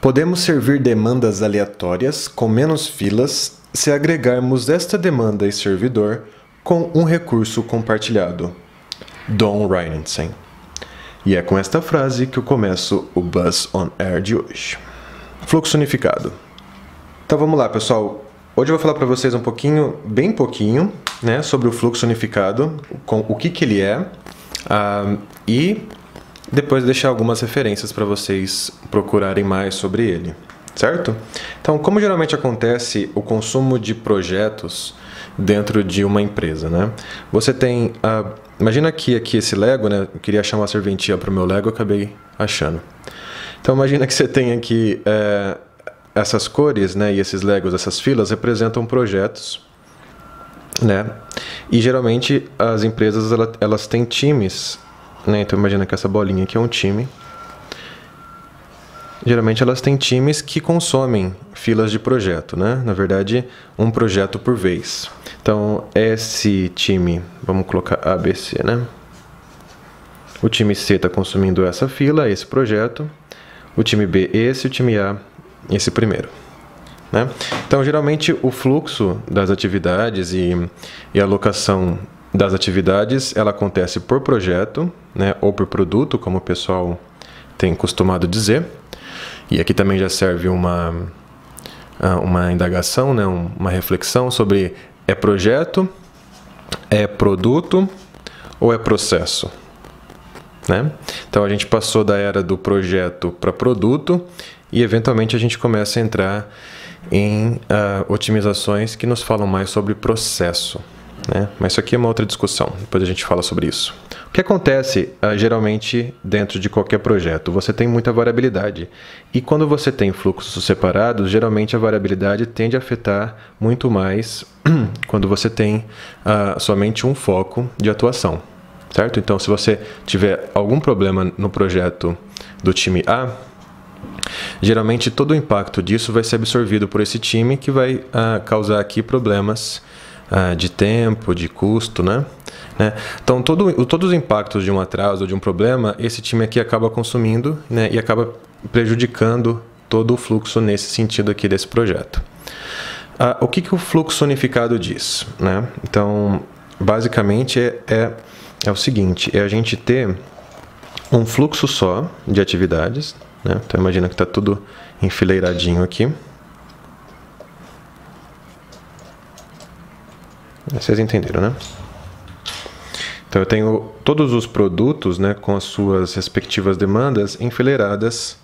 Podemos servir demandas aleatórias com menos filas se agregarmos esta demanda e servidor com um recurso compartilhado. Don Reinertsen. E é com esta frase que eu começo o Buzz on Air de hoje. Fluxo unificado. Então vamos lá, pessoal. Hoje eu vou falar para vocês bem pouquinho, né, sobre o fluxo unificado, o que ele é, e depois deixar algumas referências para vocês procurarem mais sobre ele, certo? Então, como geralmente acontece o consumo de projetos dentro de uma empresa, né? Você tem, imagina aqui esse Lego, né? Eu queria achar uma serventia para o meu Lego, eu acabei achando. Então, imagina que você tem aqui essas cores, né? E esses Legos, essas filas representam projetos, né? E geralmente as empresas elas têm times, né? Então imagina que essa bolinha aqui é um time. Geralmente elas têm times que consomem filas de projeto, né? Na verdade, um projeto por vez. Então esse time, vamos colocar ABC, né? O time C está consumindo essa fila, esse projeto. O time B esse, o time A esse primeiro, né? Então geralmente o fluxo das atividades e a alocação das atividades, ela acontece por projeto, né, ou por produto, como o pessoal tem costumado dizer. E aqui também já serve uma indagação, né, uma reflexão sobre é projeto, é produto ou é processo, né? Então a gente passou da era do projeto para produto e eventualmente a gente começa a entrar em otimizações que nos falam mais sobre processo, né? Mas isso aqui é uma outra discussão, depois a gente fala sobre isso. O que acontece geralmente dentro de qualquer projeto? Você tem muita variabilidade. E quando você tem fluxos separados, geralmente a variabilidade tende a afetar muito mais quando você tem somente um foco de atuação, certo? Então, se você tiver algum problema no projeto do time A, geralmente todo o impacto disso vai ser absorvido por esse time que vai causar aqui problemas de tempo, de custo, né? Então, todos os impactos de um atraso ou de um problema, esse time aqui acaba consumindo, né? E acaba prejudicando todo o fluxo nesse sentido aqui desse projeto. O que o fluxo unificado diz, né? Então, basicamente é o seguinte, é a gente ter um fluxo só de atividades, né? Então, imagina que está tudo enfileiradinho aqui. Vocês entenderam, né? Então eu tenho todos os produtos, né, com as suas respectivas demandas enfileiradas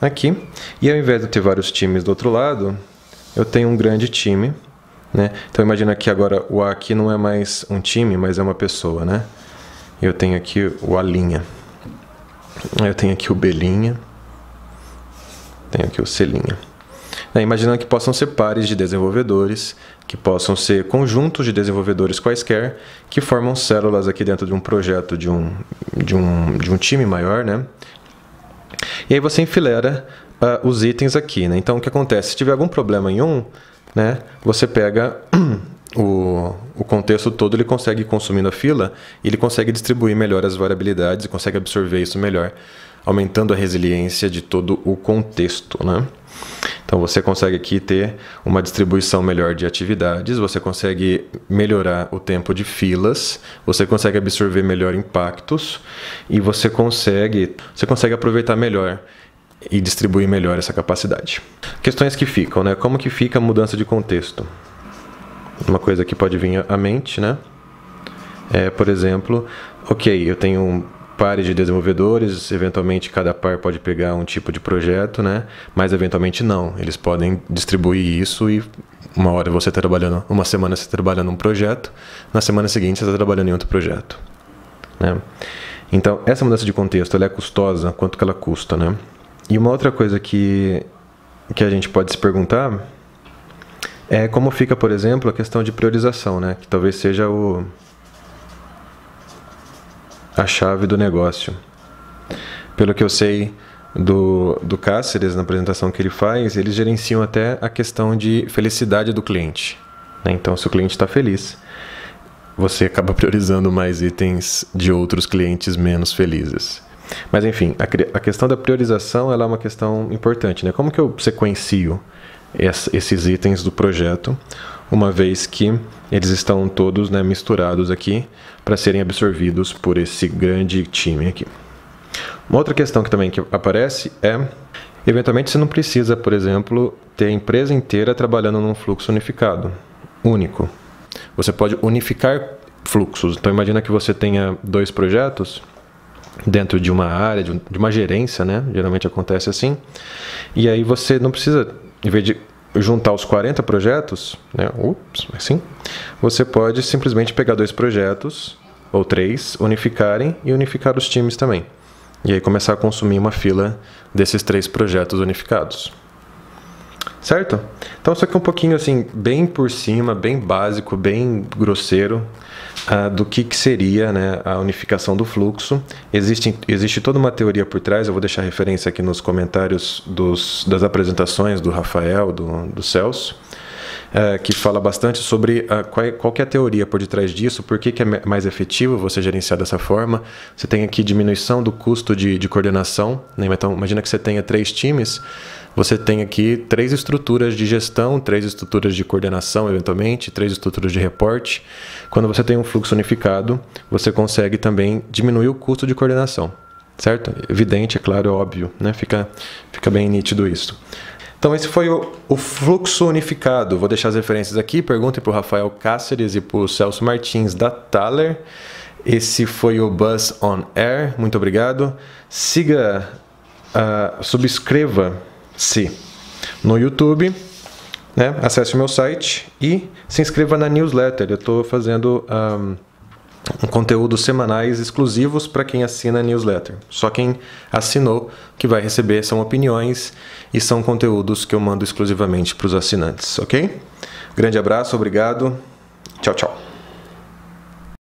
aqui. E ao invés de ter vários times do outro lado, eu tenho um grande time, né? Então imagina que agora o A aqui não é mais um time, mas é uma pessoa, né? Eu tenho aqui o A', eu tenho aqui o B', tenho aqui o C'. Imaginando que possam ser pares de desenvolvedores, que possam ser conjuntos de desenvolvedores quaisquer, que formam células aqui dentro de um projeto de um time maior, né? E aí você enfileira os itens aqui, né? Então o que acontece? Se tiver algum problema em um, né, você pega o contexto todo, ele consegue ir consumindo a fila, e ele consegue distribuir melhor as variabilidades e consegue absorver isso melhor, aumentando a resiliência de todo o contexto, né? Então você consegue aqui ter uma distribuição melhor de atividades, você consegue melhorar o tempo de filas, você consegue absorver melhor impactos e você consegue aproveitar melhor e distribuir melhor essa capacidade. Questões que ficam, né? Como que fica a mudança de contexto? Uma coisa que pode vir à mente, né? Por exemplo, ok, eu tenho pares de desenvolvedores, eventualmente cada par pode pegar um tipo de projeto, né? Mas eventualmente não, eles podem distribuir isso e uma hora você está trabalhando, uma semana você está trabalhando num projeto, na semana seguinte você está trabalhando em outro projeto, né? Então essa mudança de contexto, ela é custosa, quanto que ela custa, né? E uma outra coisa que a gente pode se perguntar é como fica, por exemplo, a questão de priorização, né? Que talvez seja a chave do negócio. Pelo que eu sei do Cáceres, na apresentação que ele faz, eles gerenciam até a questão de felicidade do cliente, né? Então, se o cliente está feliz, você acaba priorizando mais itens de outros clientes menos felizes. Mas enfim, a questão da priorização ela é uma questão importante, né? Como que eu sequencio esses itens do projeto, uma vez que eles estão todos, né, misturados aqui para serem absorvidos por esse grande time aqui. Uma outra questão que também aparece é, eventualmente você não precisa, por exemplo, ter a empresa inteira trabalhando num fluxo unificado, único. Você pode unificar fluxos. Então imagina que você tenha 2 projetos dentro de uma área, de uma gerência, né? Geralmente acontece assim. E aí você não precisa, em vez de juntar os 40 projetos, né? Assim, você pode simplesmente pegar 2 projetos, ou 3, unificarem e unificar os times também. E aí começar a consumir uma fila desses 3 projetos unificados. Certo? Então isso aqui é um pouquinho assim, bem por cima, bem básico, bem grosseiro, do que seria, né, a unificação do fluxo. Existe toda uma teoria por trás, eu vou deixar referência aqui nos comentários das apresentações do Rafael, do Celso, que fala bastante sobre qual que é a teoria por detrás disso, por que é mais efetivo você gerenciar dessa forma. Você tem aqui diminuição do custo de coordenação, né? Então imagina que você tenha 3 times, você tem aqui 3 estruturas de gestão, 3 estruturas de coordenação, eventualmente, 3 estruturas de reporte. Quando você tem um fluxo unificado, você consegue também diminuir o custo de coordenação, certo? Evidente, é claro, é óbvio, né? Fica bem nítido isso. Então esse foi o fluxo unificado. Vou deixar as referências aqui, perguntem para o Rafael Cáceres e para o Celso Martins da Thaler. Esse foi o Buzz on Air, muito obrigado. Siga, subscreva-se no YouTube, né? Acesse o meu site e se inscreva na newsletter. Eu estou fazendo conteúdos semanais exclusivos para quem assina a newsletter. Só quem assinou que vai receber, são opiniões e são conteúdos que eu mando exclusivamente para os assinantes, ok? Grande abraço, obrigado, tchau, tchau.